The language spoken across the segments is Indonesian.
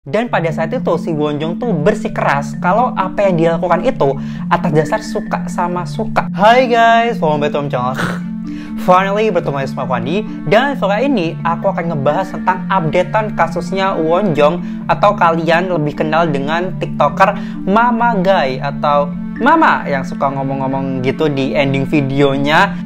Dan pada saat itu si Wonjong tuh bersikeras kalau apa yang dia lakukan itu atas dasar suka sama suka. Hai guys, welcome back to my channel. Finally bertemu sama aku Andi. Dan kali ini aku akan ngebahas tentang updatean kasusnya Wonjong, atau kalian lebih kenal dengan TikToker Mama Guy atau Mama yang suka ngomong-ngomong gitu di ending videonya.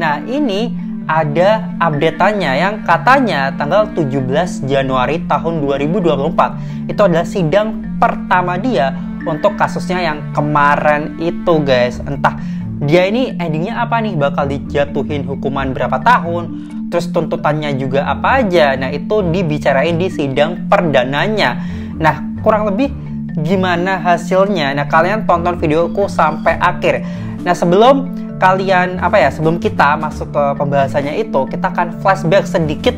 Nah, ini ada updateannya yang katanya tanggal 17 Januari tahun 2024 itu adalah sidang pertama dia untuk kasusnya yang kemarin itu, guys. Entah dia ini endingnya apa nih, bakal dijatuhin hukuman berapa tahun, terus tuntutannya juga apa aja. Nah, itu dibicarain di sidang perdananya. Nah, kurang lebih gimana hasilnya? Nah, kalian tonton videoku sampai akhir. Nah, sebelum sebelum kita masuk ke pembahasannya itu, kita akan flashback sedikit.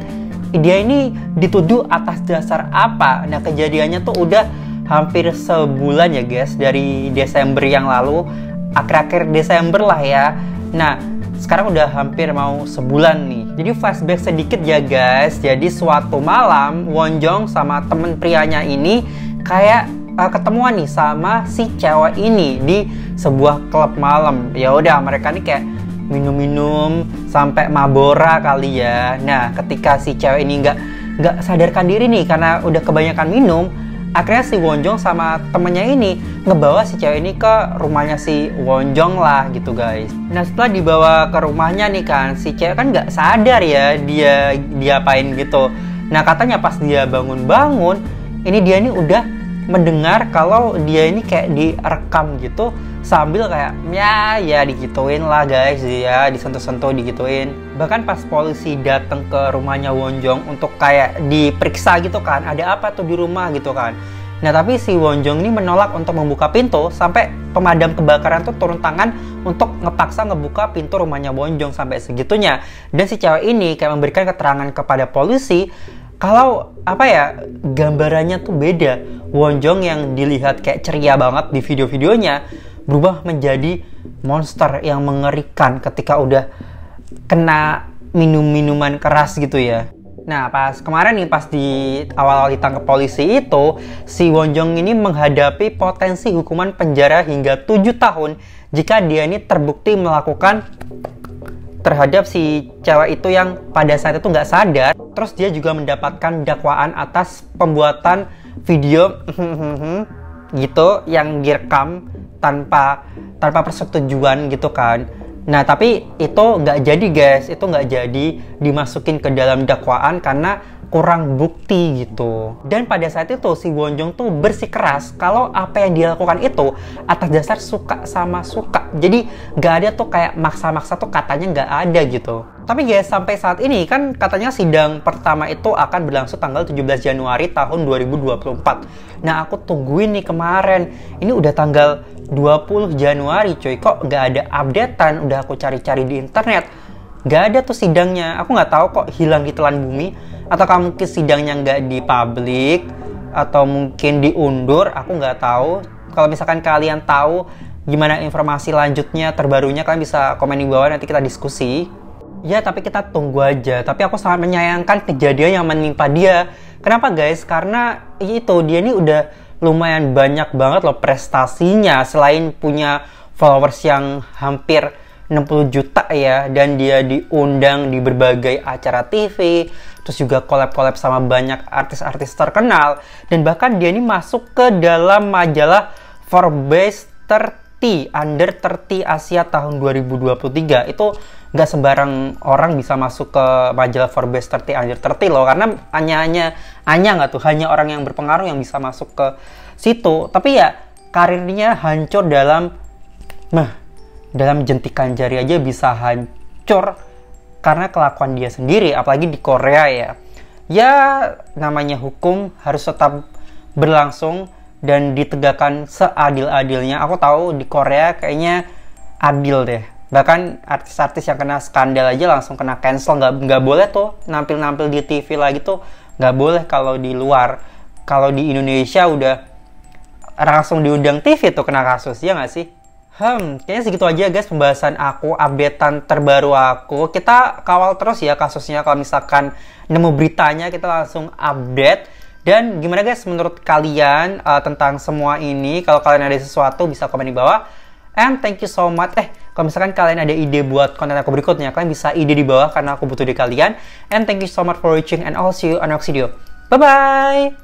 Dia ini dituduh atas dasar apa? Nah, kejadiannya tuh udah hampir sebulan ya guys, dari Desember yang lalu, akhir-akhir Desember lah ya. Nah, sekarang udah hampir mau sebulan nih. Jadi flashback sedikit ya guys. Jadi suatu malam Wonjong sama temen prianya ini kayak ketemuan nih sama si cewek ini di sebuah klub malam. Ya udah, mereka nih kayak minum-minum sampai mabora kali ya. Nah, ketika si cewek ini nggak sadarkan diri nih karena udah kebanyakan minum, akhirnya si Wonjong sama temennya ini ngebawa si cewek ini ke rumahnya si Wonjong lah gitu guys. Nah, setelah dibawa ke rumahnya nih kan, si cewek kan nggak sadar ya dia diapain gitu. Nah, katanya pas dia bangun-bangun, ini dia nih udah mendengar kalau dia ini kayak direkam gitu sambil kayak ya digituin lah guys, ya disentuh-sentuh digituin. Bahkan pas polisi datang ke rumahnya Wonjong untuk kayak diperiksa gitu kan, ada apa tuh di rumah gitu kan. Nah, tapi si Wonjong ini menolak untuk membuka pintu sampai pemadam kebakaran tuh turun tangan untuk ngepaksa ngebuka pintu rumahnya Wonjong sampai segitunya. Dan si cewek ini kayak memberikan keterangan kepada polisi kalau gambarannya tuh beda. Wonjong yang dilihat kayak ceria banget di video-videonya berubah menjadi monster yang mengerikan ketika udah kena minum-minuman keras gitu ya. Nah, pas kemarin nih, pas di awal-awal ditangkap polisi itu, si Wonjong ini menghadapi potensi hukuman penjara hingga 7 tahun jika dia ini terbukti melakukan terhadap si cewek itu yang pada saat itu nggak sadar. Terus dia juga mendapatkan dakwaan atas pembuatan video gitu yang direkam tanpa persetujuan gitu kan. Nah, tapi itu nggak jadi guys, itu nggak jadi dimasukin ke dalam dakwaan karena kurang bukti gitu. Dan pada saat itu si Wonjong tuh bersikeras kalau apa yang dia lakukan itu atas dasar suka sama suka. Jadi nggak ada tuh kayak maksa-maksa tuh, katanya nggak ada gitu. Tapi guys, sampai saat ini kan katanya sidang pertama itu akan berlangsung tanggal 17 Januari tahun 2024. Nah, aku tungguin nih kemarin. Ini udah tanggal 20 Januari coy, kok nggak ada updatean. Udah aku cari-cari di internet, nggak ada tuh sidangnya. Aku nggak tahu kok hilang di telan bumi, atau mungkin sidangnya nggak di publik, atau mungkin diundur. Aku nggak tahu. Kalau misalkan kalian tahu gimana informasi lanjutnya terbarunya, kalian bisa komen di bawah, nanti kita diskusi. Ya, tapi kita tunggu aja. Tapi aku sangat menyayangkan kejadian yang menimpa dia. Kenapa guys? Karena itu dia ini udah lumayan banyak banget loh prestasinya. Selain punya followers yang hampir 60 juta ya, dan dia diundang di berbagai acara TV, terus juga collab-collab sama banyak artis-artis terkenal, dan bahkan dia ini masuk ke dalam majalah Forbes 30 Under 30 Asia tahun 2023. Itu nggak sembarang orang bisa masuk ke majalah Forbes 30 Under 30 loh, karena hanya orang yang berpengaruh yang bisa masuk ke situ. Tapi ya karirnya hancur dalam jentikan jari aja bisa hancur karena kelakuan dia sendiri, apalagi di Korea ya. Ya, namanya hukum harus tetap berlangsung dan ditegakkan seadil-adilnya. Aku tahu di Korea kayaknya adil deh. Bahkan artis-artis yang kena skandal aja langsung kena cancel. Nggak boleh tuh nampil-nampil di TV lagi tuh. Nggak boleh kalau di luar. Kalau di Indonesia udah langsung diundang TV tuh kena kasus, ya nggak sih? Kayaknya segitu aja guys pembahasan aku, updatean terbaru aku. Kita kawal terus ya kasusnya, kalau misalkan nemu beritanya kita langsung update. Dan gimana guys menurut kalian tentang semua ini? Kalau kalian ada sesuatu bisa komen di bawah. And thank you so much. Kalau misalkan kalian ada ide buat konten aku berikutnya, kalian bisa ide di bawah karena aku butuh di kalian. And thank you so much for watching and I'll see you on next video. Bye-bye!